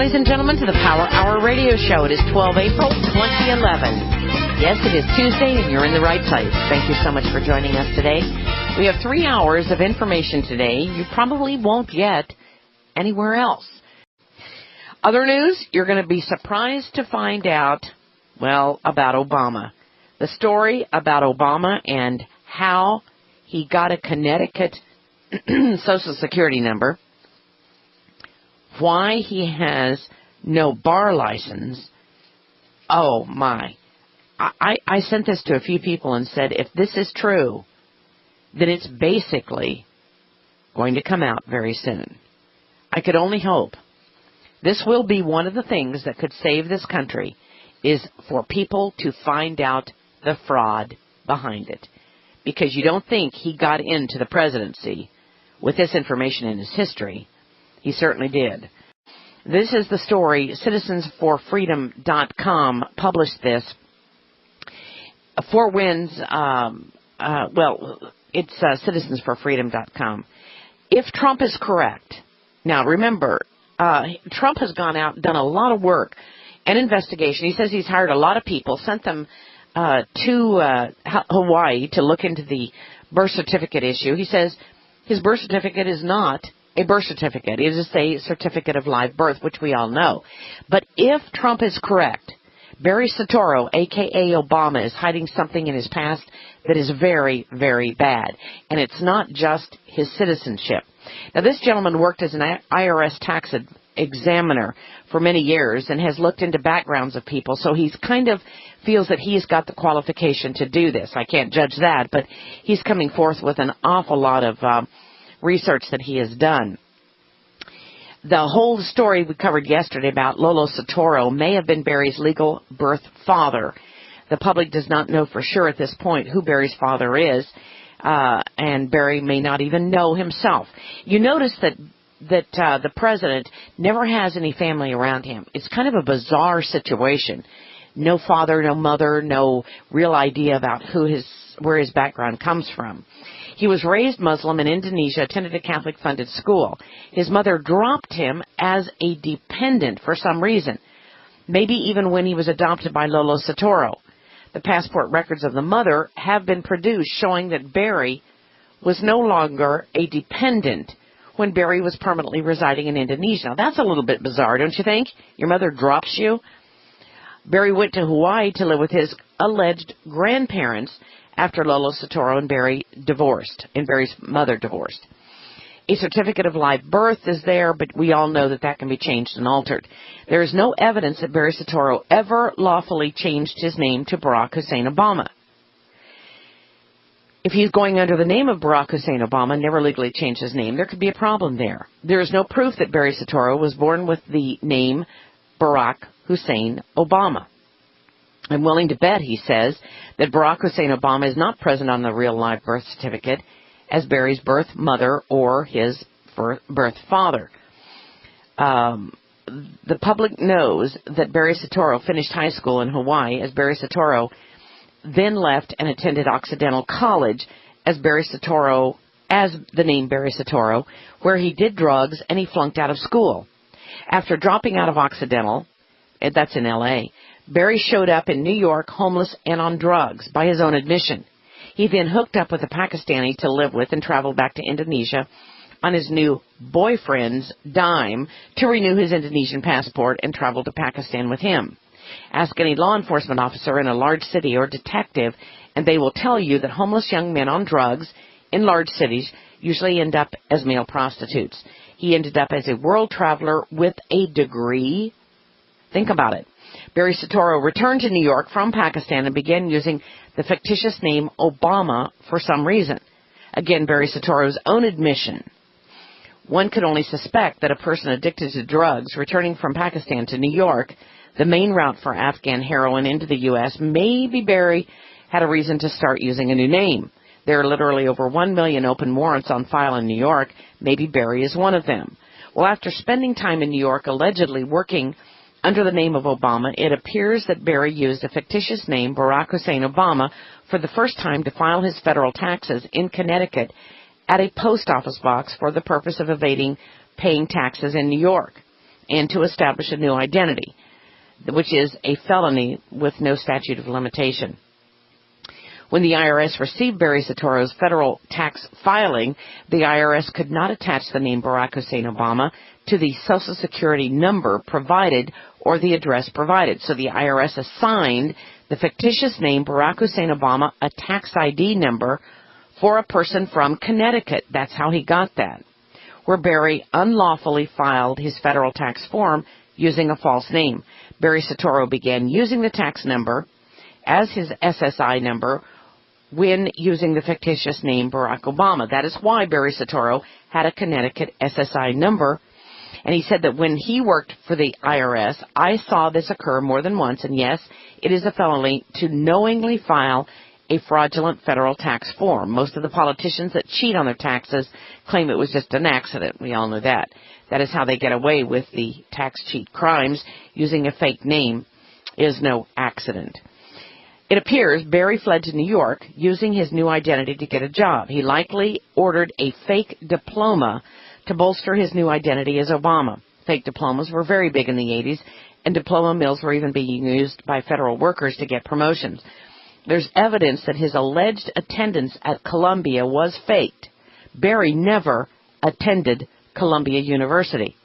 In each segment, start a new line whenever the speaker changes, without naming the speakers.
ladies and gentlemen, to the Power Hour Radio Show. It is 12 April 2011. Yes, it is Tuesday, and you're in the right place. Thank you so much for joining us today. We have 3 hours of information today you probably won't get anywhere else. Other news, you're going to be surprised to find out, well, about Obama. The story about Obama and how he got a Connecticut Social Security number, why he has no bar license. Oh, my. I sent this to a few people and said, if this is true, then it's basically going to come out very soon. I could only hope. This will be one of the things that could save this country, is for people to find out the fraud behind it. Because you don't think he got into the presidency with this information in his history. He certainly did. This is the story. Citizensforfreedom.com published this. Fort Winds, it's citizensforfreedom.com. If Trump is correct, now remember, Trump has gone out and done a lot of work and investigation. He says he's hired a lot of people, sent them to Hawaii to look into the birth certificate issue. He says his birth certificate is not a birth certificate. It is a certificate of live birth, which we all know. But if Trump is correct, Barry Soetoro, a.k.a. Obama, is hiding something in his past that is very, very bad. And it's not just his citizenship. Now, this gentleman worked as an IRS tax examiner for many years and has looked into backgrounds of people, so he's kind of feels that he's got the qualification to do this. I can't judge that, but he's coming forth with an awful lot of research that he has done. The whole story we covered yesterday about Lolo Soetoro may have been Barry's legal birth father. The public does not know for sure at this point who Barry's father is, and Barry may not even know himself. You notice that the president never has any family around him. It's kind of a bizarre situation. No father, no mother, no real idea about where his background comes from. He was raised Muslim in Indonesia, attended a Catholic-funded school. His mother dropped him as a dependent for some reason, maybe even when he was adopted by Lolo Soetoro. The passport records of the mother have been produced showing that Barry was no longer a dependent when Barry was permanently residing in Indonesia. Now, that's a little bit bizarre, don't you think? Your mother drops you. Barry went to Hawaii to live with his alleged grandparents after Lolo Soetoro and Barry divorced, and Barry's mother divorced. A certificate of live birth is there, but we all know that can be changed and altered. There is no evidence that Barry Soetoro ever lawfully changed his name to Barack Hussein Obama. If he's going under the name of Barack Hussein Obama, never legally changed his name, there could be a problem there. There is no proof that Barry Soetoro was born with the name Barack Hussein Obama. I'm willing to bet, he says, that Barack Hussein Obama is not present on the real live birth certificate as Barry's birth mother or his birth father. The public knows that Barry Soetoro finished high school in Hawaii, as Barry Soetoro then left and attended Occidental College as the name Barry Soetoro, where he did drugs and he flunked out of school. After dropping out of Occidental, that's in L.A., Barry showed up in New York homeless and on drugs by his own admission. He then hooked up with a Pakistani to live with and traveled back to Indonesia on his new boyfriend's dime to renew his Indonesian passport and travel to Pakistan with him. Ask any law enforcement officer in a large city or detective, and they will tell you that homeless young men on drugs in large cities usually end up as male prostitutes. He ended up as a world traveler with a degree. Think about it. Barry Soetoro returned to New York from Pakistan and began using the fictitious name Obama for some reason. Again, Barry Soetoro's own admission. One could only suspect that a person addicted to drugs returning from Pakistan to New York, the main route for Afghan heroin into the U.S., maybe Barry had a reason to start using a new name. There are literally over 1 million open warrants on file in New York. Maybe Barry is one of them. Well, after spending time in New York allegedly working under the name of Obama, it appears that Barry used a fictitious name, Barack Hussein Obama, for the first time to file his federal taxes in Connecticut at a post office box for the purpose of evading paying taxes in New York. and to establish a new identity, which is a felony with no statute of limitation. When the IRS received Barry Soetoro's federal tax filing, the IRS could not attach the name Barack Hussein Obama to the Social Security number provided or the address provided. So the IRS assigned the fictitious name Barack Hussein Obama a tax ID number for a person from Connecticut. That's how he got that, where Barry unlawfully filed his federal tax form using a false name. Barry Soetoro began using the tax number as his SSI number when using the fictitious name Barack Obama. That is why Barry Soetoro had a Connecticut SSI number. And he said that when he worked for the IRS, I saw this occur more than once, and yes, it is a felony to knowingly file a fraudulent federal tax form. Most of the politicians that cheat on their taxes claim it was just an accident. We all know that. That is how they get away with the tax cheat crimes. Using a fake name is no accident. It appears Barry fled to New York using his new identity to get a job. He likely ordered a fake diploma to bolster his new identity as Obama. Fake diplomas were very big in the 80s, and diploma mills were even being used by federal workers to get promotions. There's evidence that his alleged attendance at Columbia was faked. Barry never attended Columbia University,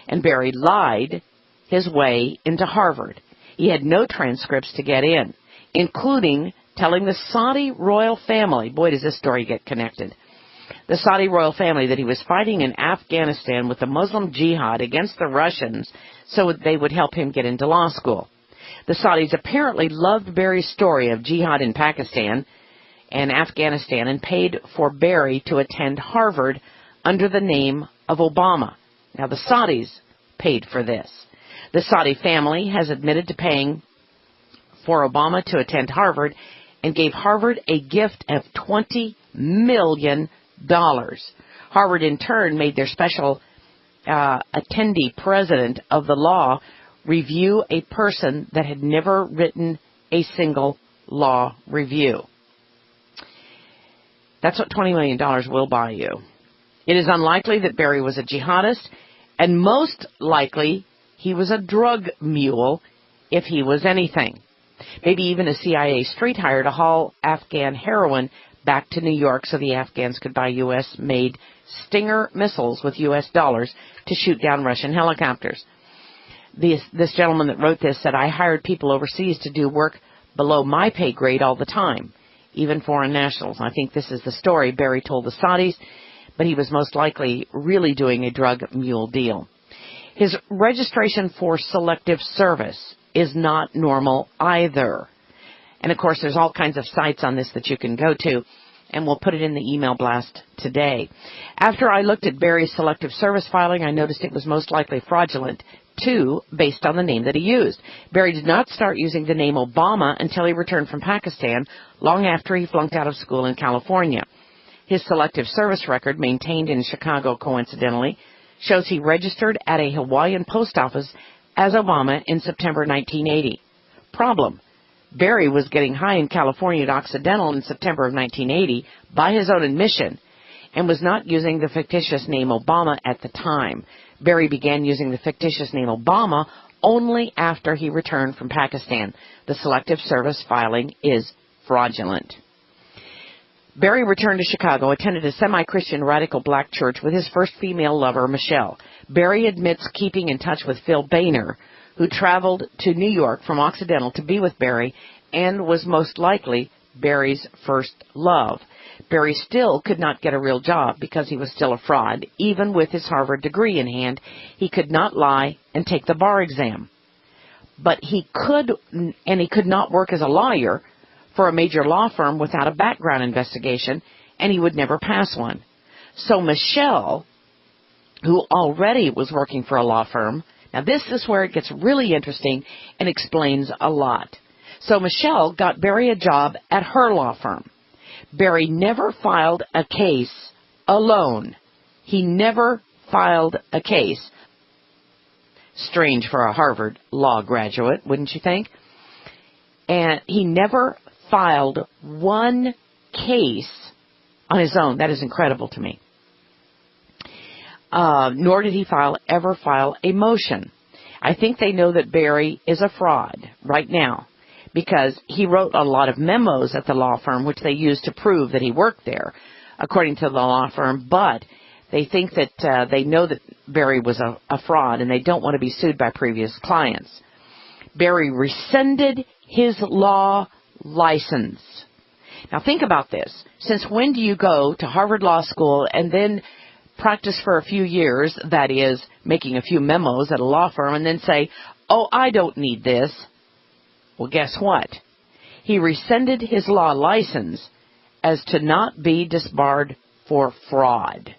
and Barry lied his way into Harvard. He had no transcripts to get in, including telling the Saudi royal family, boy does this story get connected, the Saudi royal family, that he was fighting in Afghanistan with the Muslim Jihad against the Russians so they would help him get into law school. The Saudis apparently loved Barry's story of jihad in Pakistan and Afghanistan and paid for Barry to attend Harvard under the name of Obama. Now, the Saudis paid for this. The Saudi family has admitted to paying for Obama to attend Harvard and gave Harvard a gift of $20 million. Harvard, in turn, made their special attendee president of the law review a person that had never written a single law review. That's what $20 million will buy you. It is unlikely that Barry was a jihadist, and most likely he was a drug mule if he was anything. Maybe even a CIA street hire to haul Afghan heroin back to New York so the Afghans could buy U.S.-made Stinger missiles with U.S. dollars to shoot down Russian helicopters. This gentleman that wrote this said, I hired people overseas to do work below my pay grade all the time, even foreign nationals. I think this is the story Barry told the Saudis, but he was most likely really doing a drug mule deal. His registration for selective service is not normal either. And, of course, there's all kinds of sites on this that you can go to, and we'll put it in the email blast today. After I looked at Barry's selective service filing, I noticed it was most likely fraudulent, too, based on the name that he used. Barry did not start using the name Obama until he returned from Pakistan, long after he flunked out of school in California. His selective service record, maintained in Chicago coincidentally, shows he registered at a Hawaiian post office as Obama in September 1980. Problem: Barry was getting high in California at Occidental in September of 1980 by his own admission and was not using the fictitious name Obama at the time. Barry began using the fictitious name Obama only after he returned from Pakistan. The selective service filing is fraudulent. Barry returned to Chicago, attended a semi-Christian radical black church with his first female lover, Michelle. Barry admits keeping in touch with Phil Boehner, who traveled to New York from Occidental to be with Barry and was most likely Barry's first love. Barry still could not get a real job because he was still a fraud. Even with his Harvard degree in hand, he could not lie and take the bar exam. But he could not work as a lawyer for a major law firm without a background investigation, and he would never pass one. So Michelle, who already was working for a law firm, now this is where it gets really interesting and explains a lot. So Michelle got Barry a job at her law firm. Barry never filed a case alone. He never filed a case. Strange for a Harvard law graduate, wouldn't you think? And he never filed one case on his own. That is incredible to me. nor did he ever file a motion. I think they know that Barry is a fraud right now because he wrote a lot of memos at the law firm, which they used to prove that he worked there, according to the law firm, but they think that they know that Barry was a fraud and they don't want to be sued by previous clients. Barry rescinded his law license. Now think about this. Since when do you go to Harvard Law School and then practice for a few years, that is, making a few memos at a law firm, and then say, oh, I don't need this? Well, guess what? He rescinded his law license as to not be disbarred for fraud.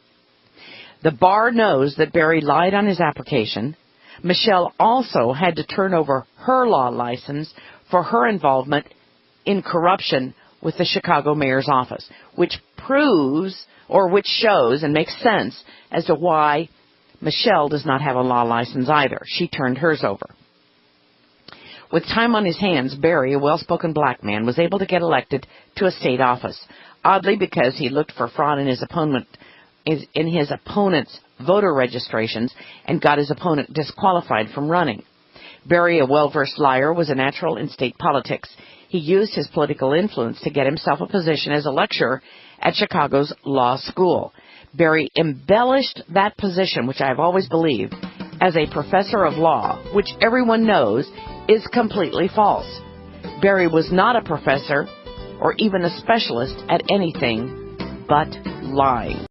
The bar knows that Barry lied on his application. Michelle also had to turn over her law license for her involvement in corruption with the Chicago mayor's office, which shows and makes sense as to why Michelle does not have a law license either. She turned hers over. With time on his hands, Barry, a well-spoken black man, was able to get elected to a state office, oddly because he looked for fraud in his opponent's voter registrations and got his opponent disqualified from running. Barry, a well-versed liar, was a natural in state politics. He used his political influence to get himself a position as a lecturer at Chicago's law school. Barry embellished that position, which I have always believed, as a professor of law, which everyone knows is completely false. Barry was not a professor or even a specialist at anything but lying.